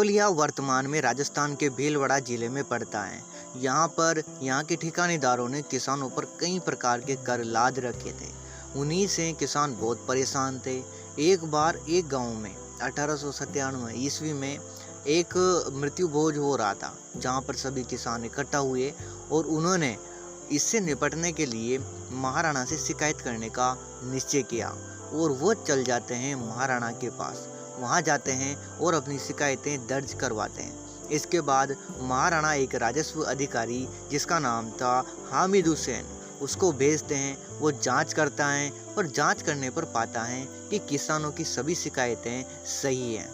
बिजोलिया वर्तमान में राजस्थान के भीलवाड़ा जिले में पड़ता है। यहाँ के ठिकानेदारों ने किसानों पर कई प्रकार के कर लाद रखे थे। उन्हीं से किसान बहुत परेशान थे। एक बार एक गांव में 1897 ईस्वी में एक मृत्यु भोज हो रहा था, जहां पर सभी किसान इकट्ठा हुए और उन्होंने इससे निपटने के लिए महाराणा से शिकायत करने का निश्चय किया और वो चल जाते हैं महाराणा के पास। वहां जाते हैं और अपनी शिकायतें दर्ज करवाते हैं। इसके बाद महाराणा एक राजस्व अधिकारी जिसका नाम था हामिद हुसैन, उसको भेजते हैं। वो जांच करता है और जांच करने पर पाता है कि किसानों की सभी शिकायतें सही हैं।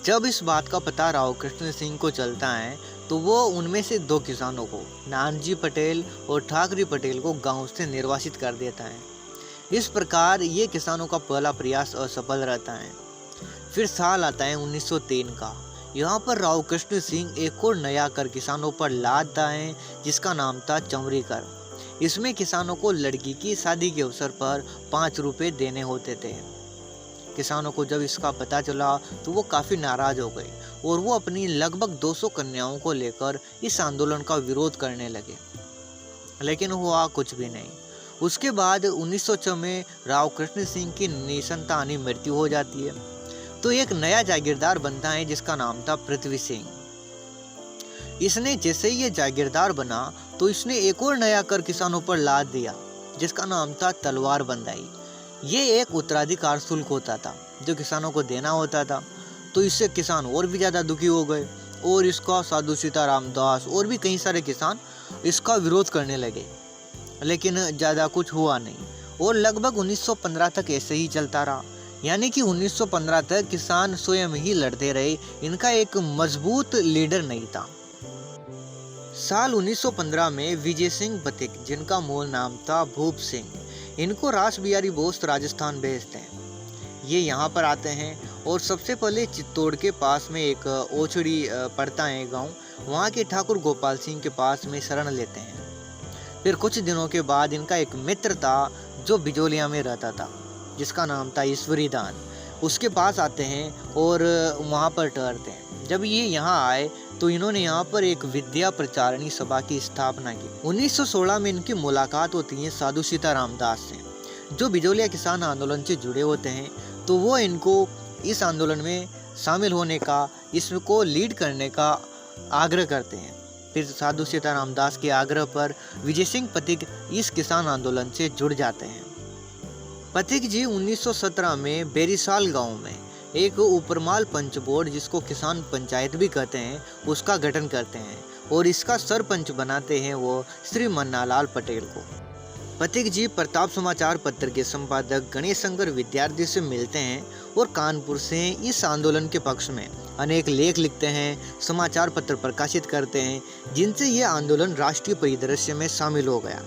जब इस बात का पता राव कृष्ण सिंह को चलता है तो वो उनमें से 2 किसानों को, नानजी पटेल और ठाकरी पटेल को गांव से निर्वासित कर देता है। इस प्रकार ये किसानों का पहला प्रयास असफल रहता है। फिर साल आता है 1903 का। यहाँ पर राव कृष्ण सिंह एक और नया कर किसानों पर लादता है, जिसका नाम था चमरी कर। इसमें किसानों को लड़की की शादी के अवसर पर 5 रुपये देने होते थे। किसानों को जब इसका पता चला तो वो काफ़ी नाराज हो गए और वो अपनी लगभग 200 कन्याओं को लेकर इस आंदोलन का विरोध करने लगे, लेकिन हुआ कुछ भी नहीं। उसके बाद 1906 में राव कृष्ण सिंह की निसंतानी मृत्यु हो जाती है, तो एक नया जागीरदार बनता है जिसका नाम था पृथ्वी सिंह। इसने जैसे ही ये जागीरदार बना तो इसने एक और नया कर किसानों पर लाद दिया, जिसका नाम था तलवार बंदाई। ये एक उत्तराधिकार शुल्क होता था जो किसानों को देना होता था। तो इससे किसान और भी ज़्यादा दुखी हो गए और इसका साधु सीताराम दास और भी कई सारे किसान इसका विरोध करने लगे, लेकिन ज़्यादा कुछ हुआ नहीं और लगभग 1915 तक ऐसे ही चलता रहा। यानी कि 1915 तक किसान स्वयं ही लड़ते रहे, इनका एक मजबूत लीडर नहीं था। साल 1915 में विजय सिंह पथिक, जिनका मूल नाम था भूप सिंह, इनको रास बिहारी बोस राजस्थान भेजते हैं। ये यहाँ पर आते हैं और सबसे पहले चित्तौड़ के पास में एक ओछड़ी पड़ता है गांव, वहाँ के ठाकुर गोपाल सिंह के पास में शरण लेते हैं। फिर कुछ दिनों के बाद इनका एक मित्र था जो बिजोलिया में रहता था, जिसका नाम था ईश्वरी दान, उसके पास आते हैं और वहाँ पर ठहरते हैं। जब ये यहाँ आए तो इन्होंने यहाँ पर एक विद्या प्रचारणी सभा की स्थापना की। 1916 में इनकी मुलाकात होती है साधु सीताराम दास से, जो बिजोलिया किसान आंदोलन से जुड़े होते हैं। तो वो इनको इस आंदोलन में शामिल होने का, इसको लीड करने का आग्रह करते हैं। फिर साधु सीताराम दास के आग्रह पर विजय सिंह पथिक इस किसान आंदोलन से जुड़ जाते हैं। पथिक जी 1917 में बेरीसाल गांव में एक उपरमाल पंच बोर्ड, जिसको किसान पंचायत भी कहते हैं, उसका गठन करते हैं और इसका सरपंच बनाते हैं वो श्री मन्नालाल पटेल को। पथिक जी प्रताप समाचार पत्र के संपादक गणेश शंकर विद्यार्थी से मिलते हैं और कानपुर से इस आंदोलन के पक्ष में अनेक लेख लिखते हैं, समाचार पत्र प्रकाशित करते हैं, जिनसे ये आंदोलन राष्ट्रीय परिदृश्य में शामिल हो गया।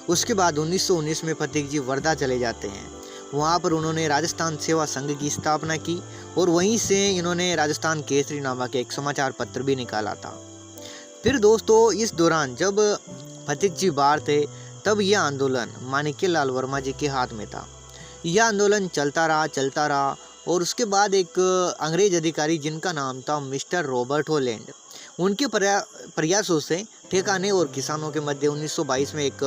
उसके बाद 1919 में पथिक जी वर्धा चले जाते हैं। वहाँ पर उन्होंने राजस्थान सेवा संघ की स्थापना की और वहीं से इन्होंने राजस्थान केसरी नामक एक समाचार पत्र भी निकाला था। फिर दोस्तों, इस दौरान जब पथिक जी बाहर थे तब यह आंदोलन माणिक्यलाल वर्मा जी के हाथ में था। यह आंदोलन चलता रहा और उसके बाद एक अंग्रेज अधिकारी जिनका नाम था मिस्टर रॉबर्ट हॉलैंड, उनके प्रयासों से ठेकाने और किसानों के मध्य 1922 में एक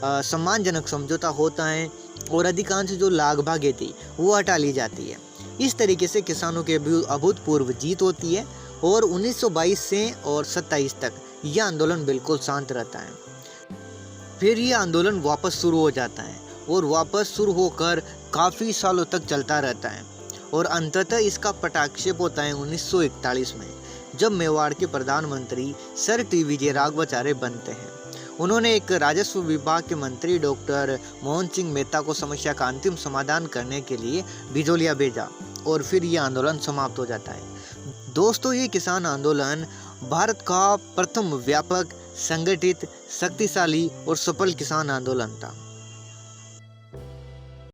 सम्मानजनक समझौता होता है और अधिकांश जो लागभागे थी वो हटा ली जाती है। इस तरीके से किसानों के अभूतपूर्व जीत होती है और 1922 से और 27 तक यह आंदोलन बिल्कुल शांत रहता है। फिर यह आंदोलन वापस शुरू हो जाता है और वापस शुरू होकर काफ़ी सालों तक चलता रहता है और अंततः इसका पटाक्षेप होता है 1941 में, जब मेवाड़ के प्रधानमंत्री सर टी विजय राघवाचार्य बनते हैं। उन्होंने एक राजस्व विभाग के मंत्री डॉक्टर मोहन सिंह मेहता को समस्या का अंतिम समाधान करने के लिए बिजोलिया भेजा और फिर ये आंदोलन समाप्त हो जाता है। दोस्तों, ये किसान आंदोलन भारत का प्रथम व्यापक, संगठित, शक्तिशाली और सफल किसान आंदोलन था।